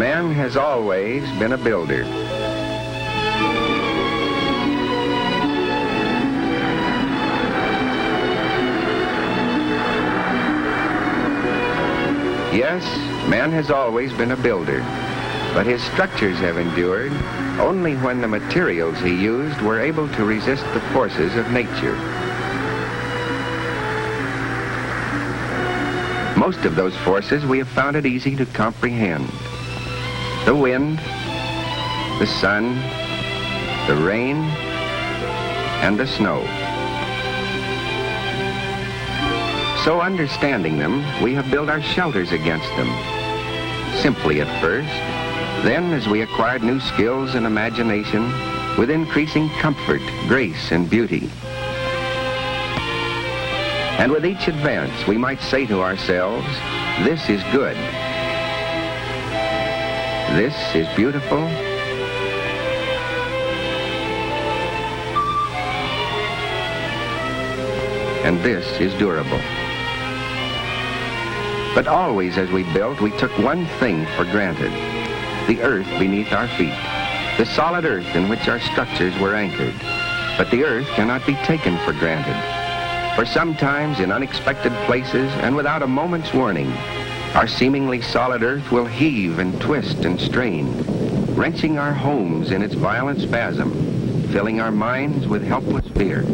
Man has always been a builder. Yes, man has always been a builder, but his structures have endured only when the materials he used were able to resist the forces of nature. Most of those forces we have found it easy to comprehend. The wind, the sun, the rain, and the snow. So understanding them, we have built our shelters against them. Simply at first, then as we acquired new skills and imagination, with increasing comfort, grace, and beauty. And with each advance, we might say to ourselves, this is good. This is beautiful. And this is durable. But always as we built, we took one thing for granted: the earth beneath our feet, the solid earth in which our structures were anchored. But the earth cannot be taken for granted. For sometimes in unexpected places and without a moment's warning, our seemingly solid earth will heave and twist and strain, wrenching our homes in its violent spasm, filling our minds with helpless fear.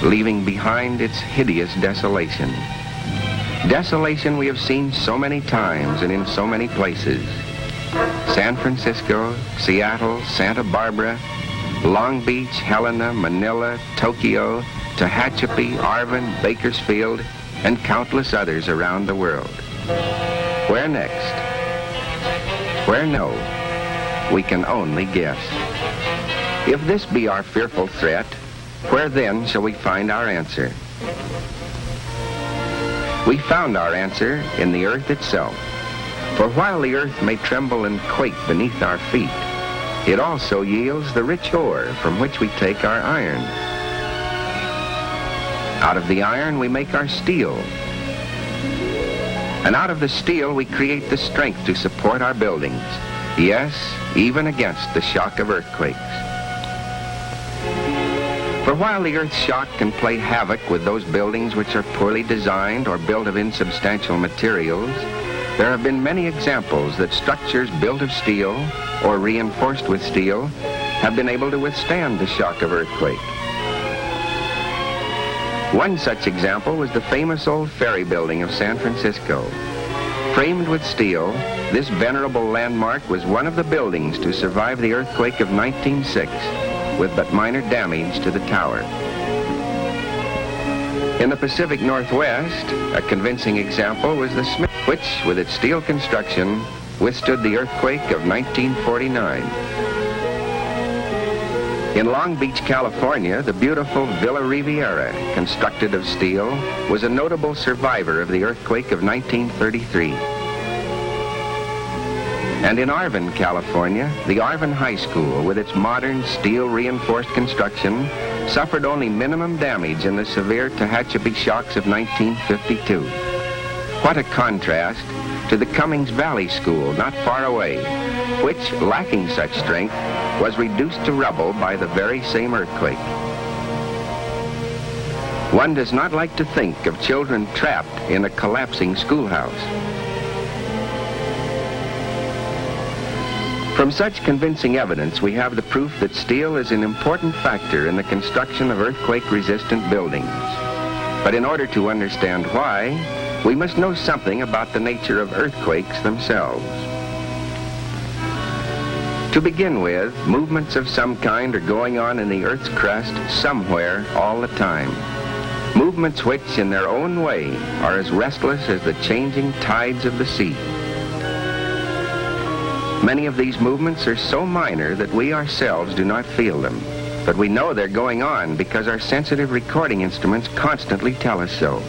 Leaving behind its hideous desolation. Desolation we have seen so many times and in so many places. San Francisco, Seattle, Santa Barbara, Long Beach, Helena, Manila, Tokyo, Tehachapi, Arvin, Bakersfield, and countless others around the world. Where next? Where no? We can only guess. If this be our fearful threat, where then shall we find our answer? We found our answer in the earth itself. For while the earth may tremble and quake beneath our feet, it also yields the rich ore from which we take our iron. Out of the iron we make our steel. And out of the steel we create the strength to support our buildings. Yes, even against the shock of earthquakes. For while the earth's shock can play havoc with those buildings which are poorly designed or built of insubstantial materials, there have been many examples that structures built of steel or reinforced with steel have been able to withstand the shock of earthquake. One such example was the famous old ferry building of San Francisco. Framed with steel, this venerable landmark was one of the buildings to survive the earthquake of 1906. With but minor damage to the tower. In the Pacific Northwest, a convincing example was the Smith, which, with its steel construction, withstood the earthquake of 1949. In Long Beach, California, the beautiful Villa Riviera, constructed of steel, was a notable survivor of the earthquake of 1933. And in Arvin, California, the Arvin High School, with its modern steel-reinforced construction, suffered only minimum damage in the severe Tehachapi shocks of 1952. What a contrast to the Cummings Valley School, not far away, which, lacking such strength, was reduced to rubble by the very same earthquake. One does not like to think of children trapped in a collapsing schoolhouse. From such convincing evidence, we have the proof that steel is an important factor in the construction of earthquake-resistant buildings. But in order to understand why, we must know something about the nature of earthquakes themselves. To begin with, movements of some kind are going on in the Earth's crust somewhere all the time. Movements which, in their own way, are as restless as the changing tides of the sea. Many of these movements are so minor that we ourselves do not feel them. but we know they're going on because our sensitive recording instruments constantly tell us so.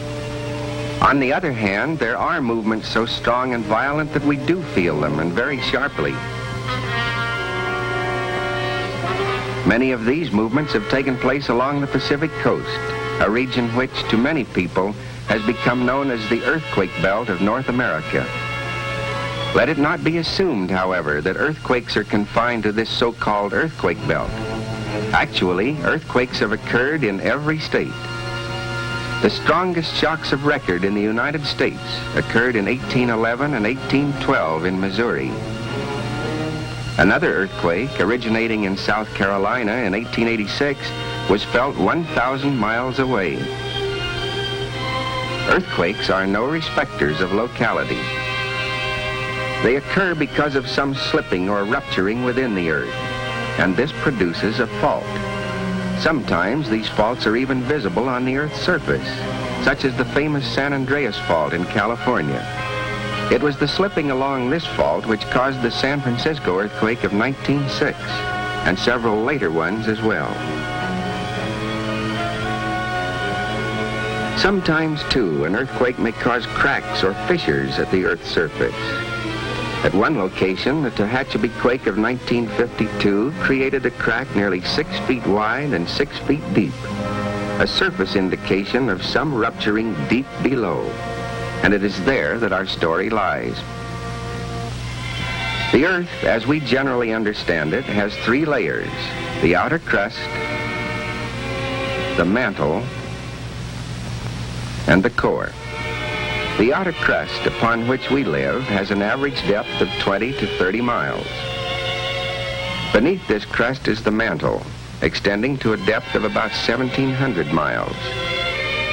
On the other hand, there are movements so strong and violent that we do feel them, and very sharply. Many of these movements have taken place along the Pacific coast, a region which, to many people, has become known as the earthquake belt of North America. Let it not be assumed, however, that earthquakes are confined to this so-called earthquake belt. Actually, earthquakes have occurred in every state. The strongest shocks of record in the United States occurred in 1811 and 1812 in Missouri. Another earthquake, originating in South Carolina in 1886, was felt 1,000 miles away. Earthquakes are no respecters of locality. They occur because of some slipping or rupturing within the earth, and this produces a fault. Sometimes these faults are even visible on the Earth's surface, such as the famous San Andreas Fault in California. It was the slipping along this fault which caused the San Francisco earthquake of 1906, and several later ones as well. Sometimes, too, an earthquake may cause cracks or fissures at the Earth's surface. At one location, the Tehachapi quake of 1952 created a crack nearly 6 feet wide and 6 feet deep, a surface indication of some rupturing deep below. And it is there that our story lies. The Earth, as we generally understand it, has 3 layers: the outer crust, the mantle, and the core. The outer crust upon which we live has an average depth of 20 to 30 miles. Beneath this crust is the mantle, extending to a depth of about 1,700 miles.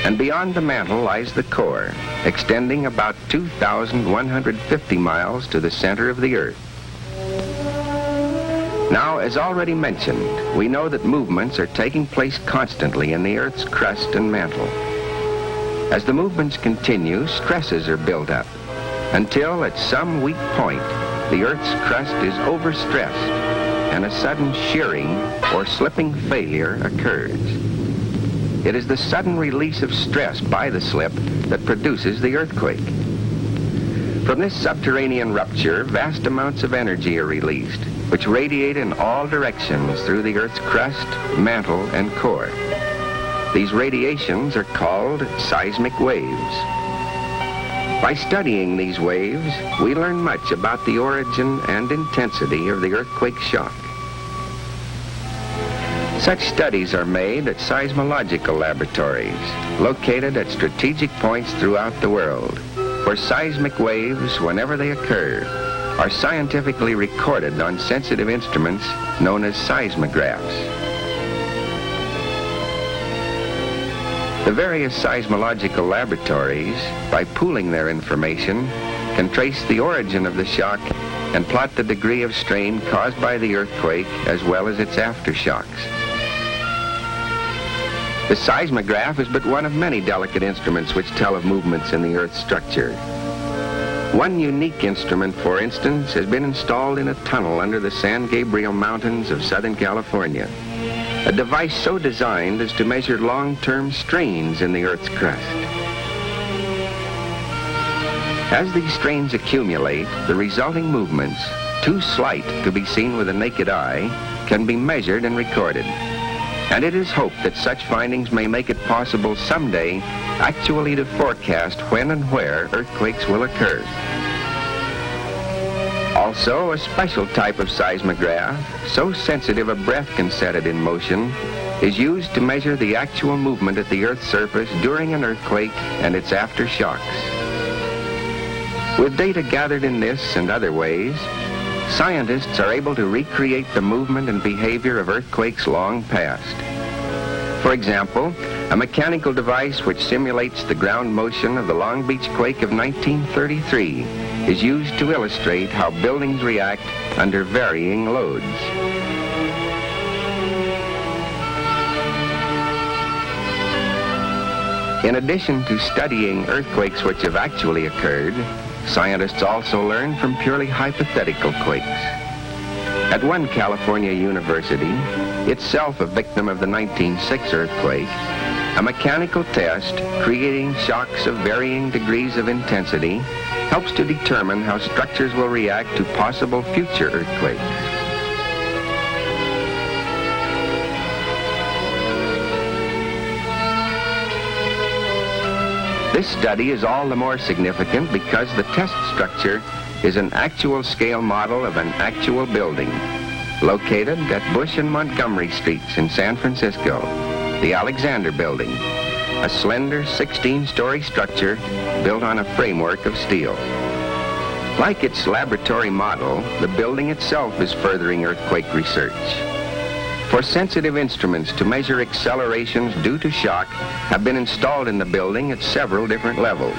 And beyond the mantle lies the core, extending about 2,150 miles to the center of the Earth. Now, as already mentioned, we know that movements are taking place constantly in the Earth's crust and mantle. As the movements continue, stresses are built up, until at some weak point, the Earth's crust is overstressed, and a sudden shearing or slipping failure occurs. It is the sudden release of stress by the slip that produces the earthquake. From this subterranean rupture, vast amounts of energy are released, which radiate in all directions through the Earth's crust, mantle, and core. These radiations are called seismic waves. By studying these waves, we learn much about the origin and intensity of the earthquake shock. Such studies are made at seismological laboratories located at strategic points throughout the world, where seismic waves, whenever they occur, are scientifically recorded on sensitive instruments known as seismographs. The various seismological laboratories, by pooling their information, can trace the origin of the shock and plot the degree of strain caused by the earthquake as well as its aftershocks. The seismograph is but one of many delicate instruments which tell of movements in the Earth's structure. One unique instrument, for instance, has been installed in a tunnel under the San Gabriel Mountains of Southern California. A device so designed as to measure long-term strains in the Earth's crust. As these strains accumulate, the resulting movements, too slight to be seen with the naked eye, can be measured and recorded. And it is hoped that such findings may make it possible someday actually to forecast when and where earthquakes will occur. Also, a special type of seismograph, so sensitive a breath can set it in motion, is used to measure the actual movement at the Earth's surface during an earthquake and its aftershocks. With data gathered in this and other ways, scientists are able to recreate the movement and behavior of earthquakes long past. For example, a mechanical device which simulates the ground motion of the Long Beach quake of 1933 is used to illustrate how buildings react under varying loads. In addition to studying earthquakes which have actually occurred, scientists also learn from purely hypothetical quakes. At one California university, itself a victim of the 1906 earthquake, a mechanical test creating shocks of varying degrees of intensity helps to determine how structures will react to possible future earthquakes. This study is all the more significant because the test structure is an actual scale model of an actual building located at Bush and Montgomery Streets in San Francisco, the Alexander Building, a slender 16-story structure built on a framework of steel. Like its laboratory model, the building itself is furthering earthquake research. For sensitive instruments to measure accelerations due to shock have been installed in the building at several different levels.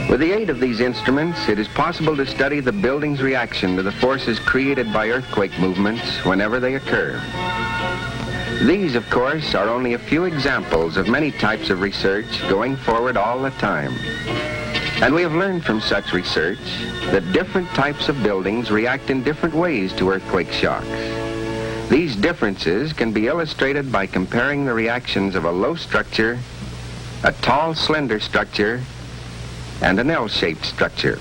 With the aid of these instruments, it is possible to study the building's reaction to the forces created by earthquake movements whenever they occur. These, of course, are only a few examples of many types of research going forward all the time. And we have learned from such research that different types of buildings react in different ways to earthquake shocks. These differences can be illustrated by comparing the reactions of a low structure, a tall, slender structure, and an L-shaped structure.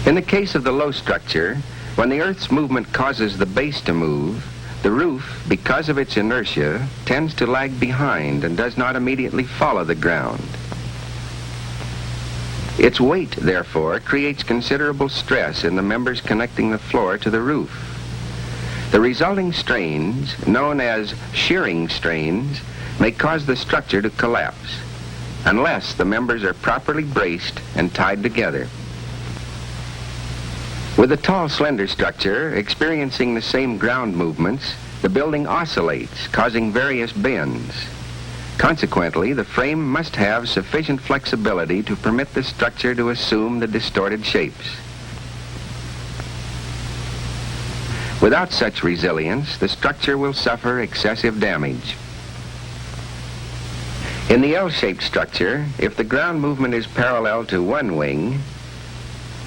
In the case of the low structure, when the Earth's movement causes the base to move, the roof, because of its inertia, tends to lag behind and does not immediately follow the ground. Its weight, therefore, creates considerable stress in the members connecting the floor to the roof. The resulting strains, known as shearing strains, may cause the structure to collapse unless the members are properly braced and tied together. With a tall, slender structure experiencing the same ground movements, the building oscillates, causing various bends. Consequently, the frame must have sufficient flexibility to permit the structure to assume the distorted shapes. Without such resilience, the structure will suffer excessive damage. In the L-shaped structure, if the ground movement is parallel to one wing,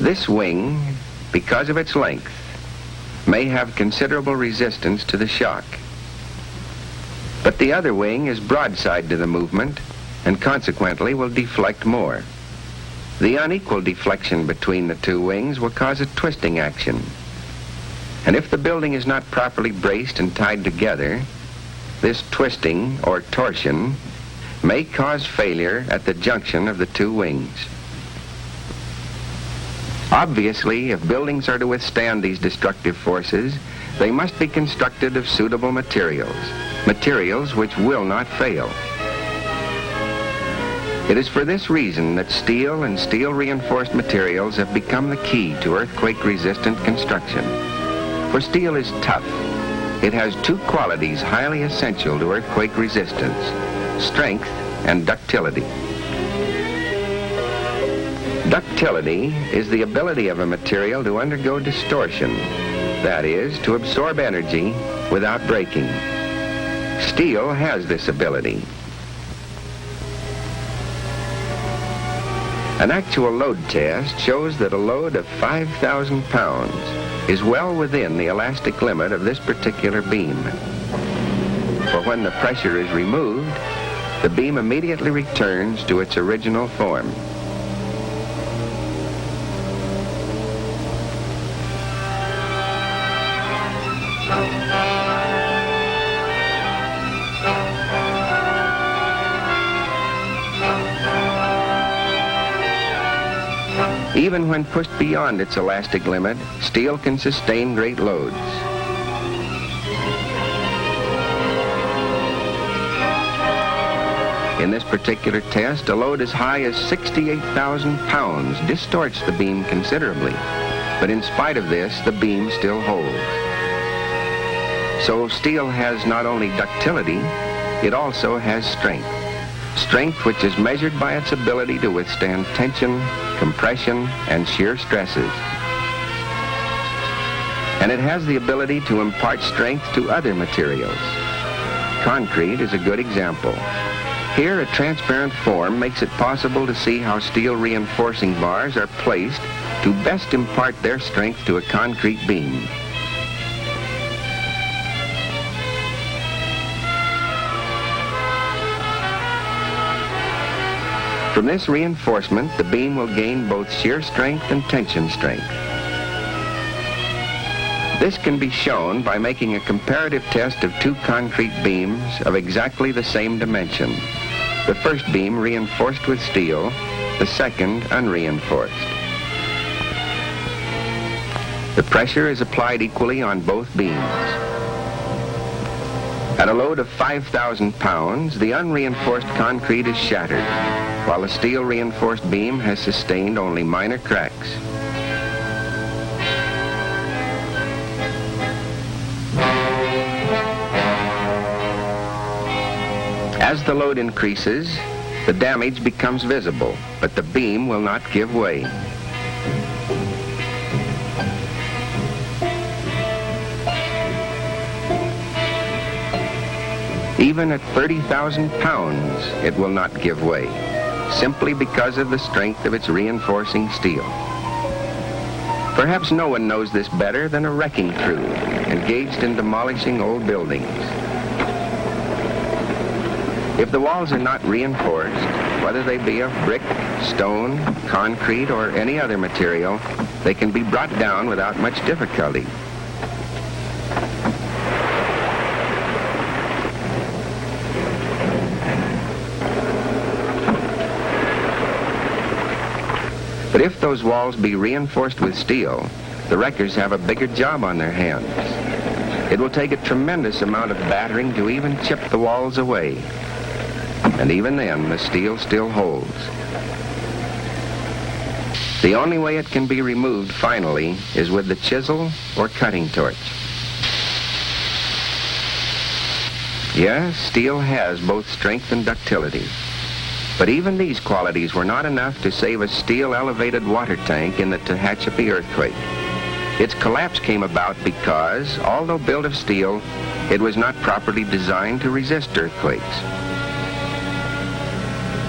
this wing, because of its length, may have considerable resistance to the shock. But the other wing is broadside to the movement and consequently will deflect more. The unequal deflection between the two wings will cause a twisting action. And if the building is not properly braced and tied together, this twisting or torsion may cause failure at the junction of the two wings. Obviously, if buildings are to withstand these destructive forces, they must be constructed of suitable materials, materials which will not fail. It is for this reason that steel and steel-reinforced materials have become the key to earthquake-resistant construction. For steel is tough. It has two qualities highly essential to earthquake resistance: strength and ductility. Ductility is the ability of a material to undergo distortion, that is, to absorb energy without breaking. Steel has this ability. An actual load test shows that a load of 5,000 pounds is well within the elastic limit of this particular beam. For when the pressure is removed, the beam immediately returns to its original form. Even when pushed beyond its elastic limit, steel can sustain great loads. In this particular test, a load as high as 68,000 pounds distorts the beam considerably, but in spite of this, the beam still holds. So steel has not only ductility, it also has strength. Strength which is measured by its ability to withstand tension, compression, and shear stresses. And it has the ability to impart strength to other materials. Concrete is a good example. Here, a transparent form makes it possible to see how steel reinforcing bars are placed to best impart their strength to a concrete beam. From this reinforcement, the beam will gain both shear strength and tension strength. This can be shown by making a comparative test of two concrete beams of exactly the same dimension. The first beam reinforced with steel, the second unreinforced. The pressure is applied equally on both beams. At a load of 5,000 pounds, the unreinforced concrete is shattered, while the steel reinforced beam has sustained only minor cracks. As the load increases, the damage becomes visible, but the beam will not give way. Even at 30,000 pounds, it will not give way, simply because of the strength of its reinforcing steel. Perhaps no one knows this better than a wrecking crew engaged in demolishing old buildings. If the walls are not reinforced, whether they be of brick, stone, concrete, or any other material, they can be brought down without much difficulty. But if those walls be reinforced with steel, the wreckers have a bigger job on their hands. It will take a tremendous amount of battering to even chip the walls away. And even then, the steel still holds. The only way it can be removed finally is with the chisel or cutting torch. Yes, steel has both strength and ductility. But even these qualities were not enough to save a steel elevated water tank in the Tehachapi earthquake. Its collapse came about because, although built of steel, it was not properly designed to resist earthquakes.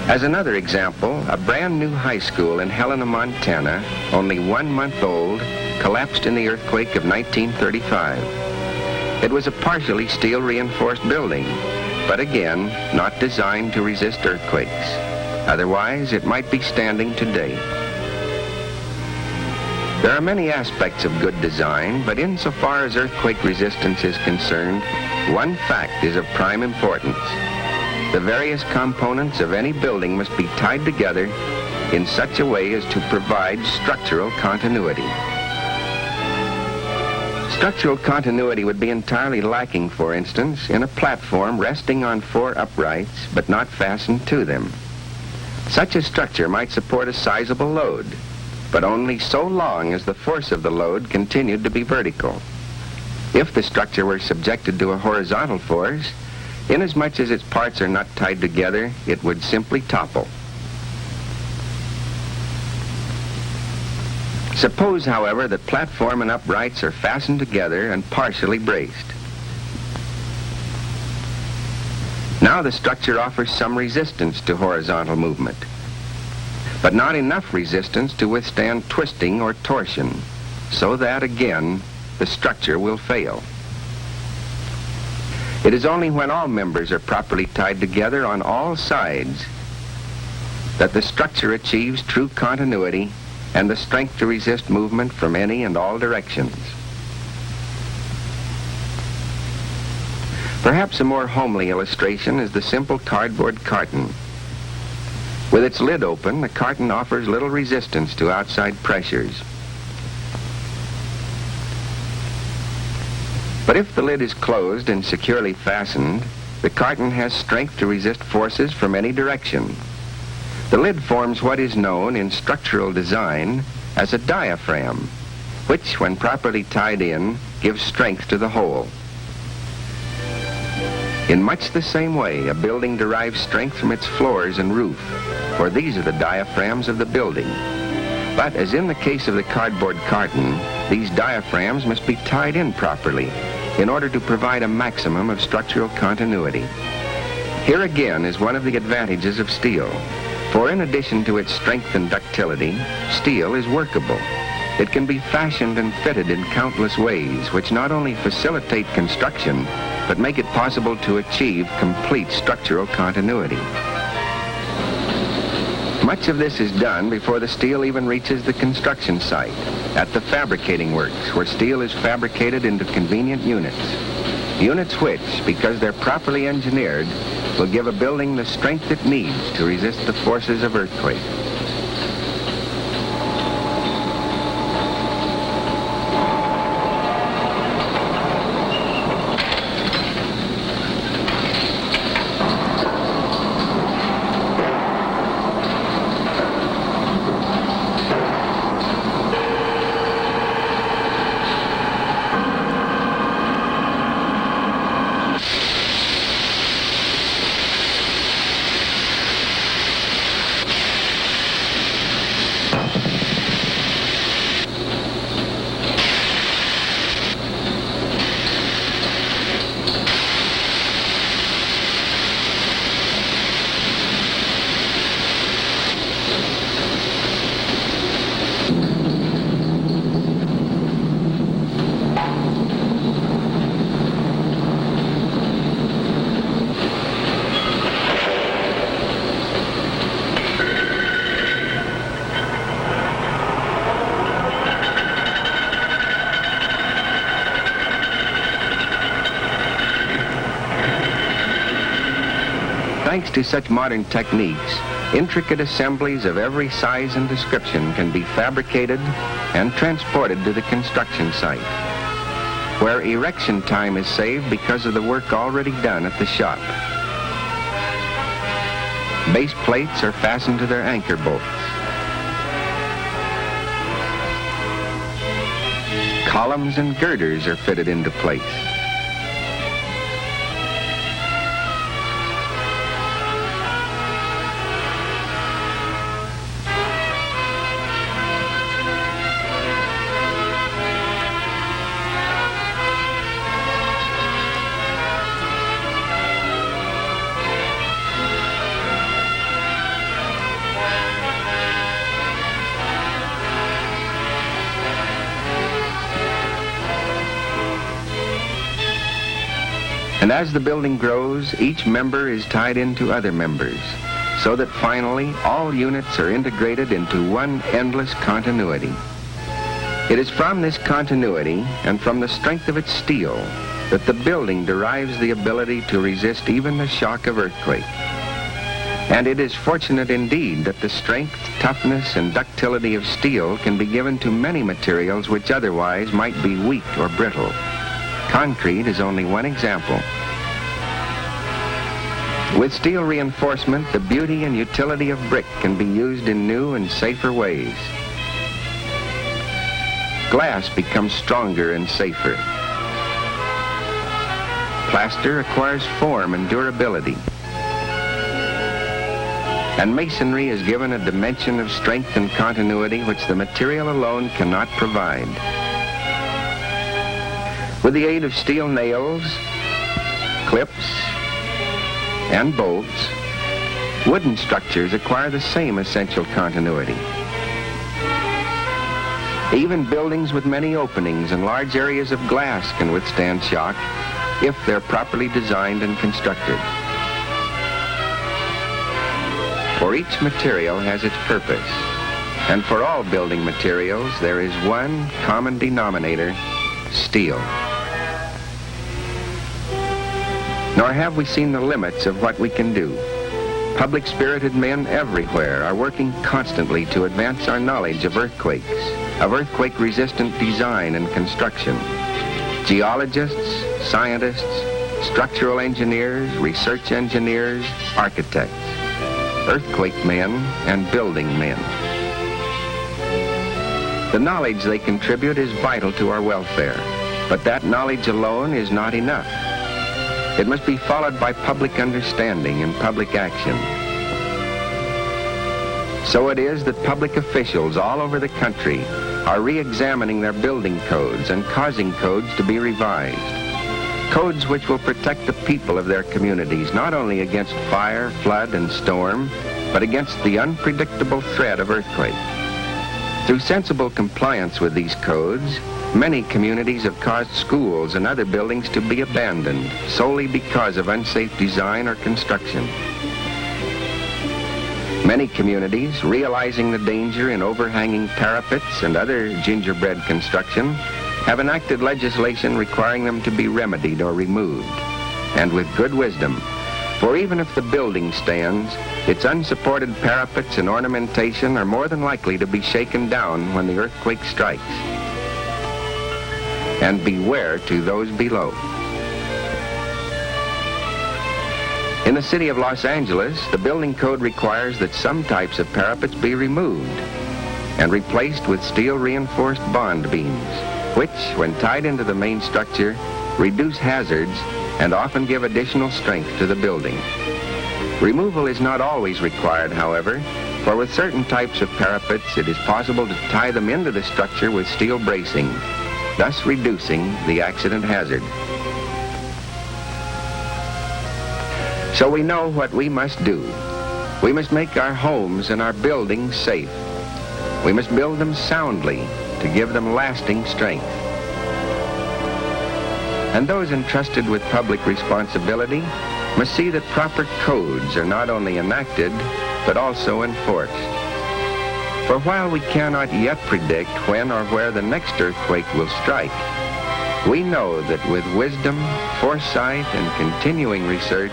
As another example, a brand new high school in Helena, Montana, only 1 month old, collapsed in the earthquake of 1935. It was a partially steel reinforced building, but again, not designed to resist earthquakes. Otherwise, it might be standing today. There are many aspects of good design, but insofar as earthquake resistance is concerned, one fact is of prime importance. The various components of any building must be tied together in such a way as to provide structural continuity. Structural continuity would be entirely lacking, for instance, in a platform resting on 4 uprights but not fastened to them. Such a structure might support a sizable load, but only so long as the force of the load continued to be vertical. If the structure were subjected to a horizontal force, inasmuch as its parts are not tied together, it would simply topple. Suppose, however, that platform and uprights are fastened together and partially braced. Now the structure offers some resistance to horizontal movement, but not enough resistance to withstand twisting or torsion, so that, again, the structure will fail. It is only when all members are properly tied together on all sides that the structure achieves true continuity and the strength to resist movement from any and all directions. Perhaps a more homely illustration is the simple cardboard carton. With its lid open, the carton offers little resistance to outside pressures. But if the lid is closed and securely fastened, the carton has strength to resist forces from any direction. The lid forms what is known in structural design as a diaphragm, which, when properly tied in, gives strength to the whole. In much the same way, a building derives strength from its floors and roof, for these are the diaphragms of the building. But as in the case of the cardboard carton, these diaphragms must be tied in properly in order to provide a maximum of structural continuity. Here again is one of the advantages of steel, for in addition to its strength and ductility, steel is workable. It can be fashioned and fitted in countless ways, which not only facilitate construction, but make it possible to achieve complete structural continuity. Much of this is done before the steel even reaches the construction site, at the fabricating works, where steel is fabricated into convenient units. Units which, because they're properly engineered, will give a building the strength it needs to resist the forces of earthquake. Thanks to such modern techniques, intricate assemblies of every size and description can be fabricated and transported to the construction site, where erection time is saved because of the work already done at the shop. Base plates are fastened to their anchor bolts. Columns and girders are fitted into place. And as the building grows, each member is tied into other members, so that finally all units are integrated into one endless continuity. It is from this continuity and from the strength of its steel that the building derives the ability to resist even the shock of earthquake. And it is fortunate indeed that the strength, toughness, and ductility of steel can be given to many materials which otherwise might be weak or brittle. Concrete is only one example. With steel reinforcement, the beauty and utility of brick can be used in new and safer ways. Glass becomes stronger and safer. Plaster acquires form and durability. And masonry is given a dimension of strength and continuity which the material alone cannot provide. With the aid of steel nails, clips, and bolts, wooden structures acquire the same essential continuity. Even buildings with many openings and large areas of glass can withstand shock if they're properly designed and constructed. For each material has its purpose, and for all building materials there is one common denominator: steel. Nor have we seen the limits of what we can do. Public-spirited men everywhere are working constantly to advance our knowledge of earthquakes, of earthquake-resistant design and construction. Geologists, scientists, structural engineers, research engineers, architects, earthquake men, and building men. The knowledge they contribute is vital to our welfare, but that knowledge alone is not enough. It must be followed by public understanding and public action. So it is that public officials all over the country are re-examining their building codes and causing codes to be revised. Codes which will protect the people of their communities not only against fire, flood, and storm, but against the unpredictable threat of earthquake. Through sensible compliance with these codes, many communities have caused schools and other buildings to be abandoned solely because of unsafe design or construction. Many communities, realizing the danger in overhanging parapets and other gingerbread construction, have enacted legislation requiring them to be remedied or removed, and with good wisdom. For even if the building stands, its unsupported parapets and ornamentation are more than likely to be shaken down when the earthquake strikes. And beware to those below. In the city of Los Angeles, the building code requires that some types of parapets be removed and replaced with steel-reinforced bond beams, which, when tied into the main structure, reduce hazards and often give additional strength to the building. Removal is not always required, however, for with certain types of parapets, it is possible to tie them into the structure with steel bracing, thus reducing the accident hazard. So we know what we must do. We must make our homes and our buildings safe. We must build them soundly to give them lasting strength. And those entrusted with public responsibility must see that proper codes are not only enacted, but also enforced. For while we cannot yet predict when or where the next earthquake will strike, we know that with wisdom, foresight, and continuing research,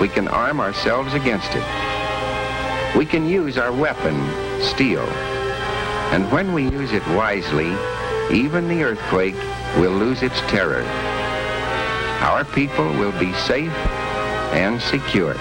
we can arm ourselves against it. We can use our weapon, steel. And when we use it wisely, even the earthquake will lose its terror. Our people will be safe and secure.